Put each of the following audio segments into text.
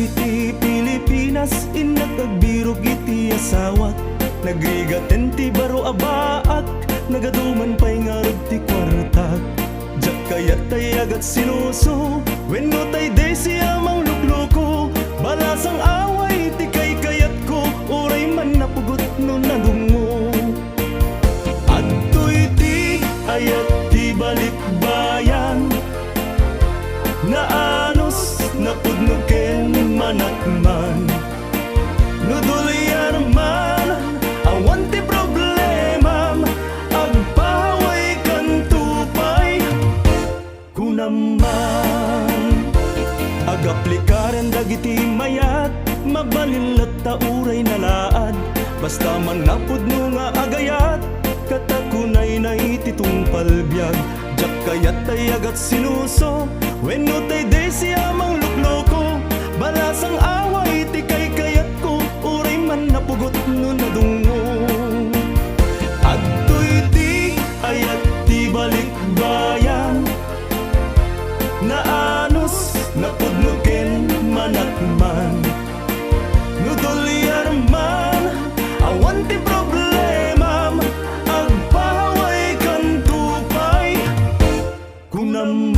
iti Pilipinas, inakagbiro iti asawat. Nagrigaten ti baro abaak, nagaduman pa'y ngarag ti kwartak. Jak kayat tay agat sinuso, wenno tay de siya mang lukloko. Balasang away ti kay kayat ko, uray man napugot no nadungo. Adtoy ti ayat ti balikbayan, naanos napudnuken manakman. Nudulyan man awan ti problema, agpaway kan tupay kunaman. Agaplikaran dagiti mayat, mabalilat ta uray nalaad. Basta man napudno nga agayat, katakunay na ititungpal biyag. Jak kayat tay agat sinuso, wenno tay de siya mang lukloko. Balasang away ti kay kayat ko, uray man napugot no nadungo. Adtoy ti ayat ti balikbayan, naanos napudnuken manakman. Nudulyan man awan ti problema, agpaway kan tupay kunaman.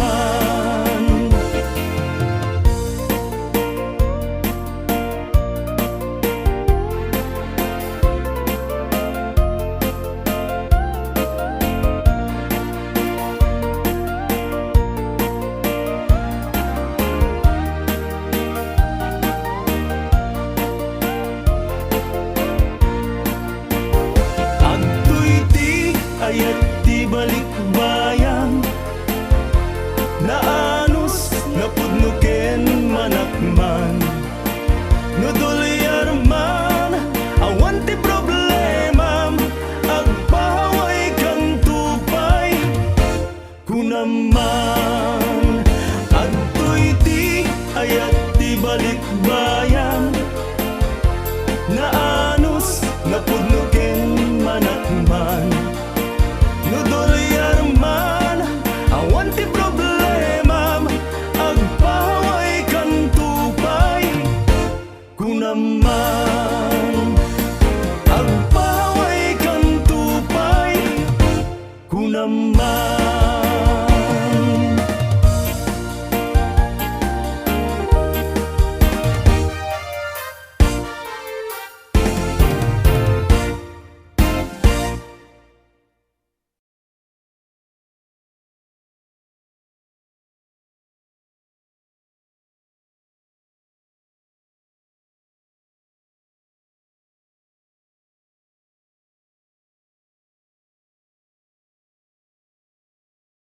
Ayat ti balikbayan, naanos napudnuken manakman. Nuduli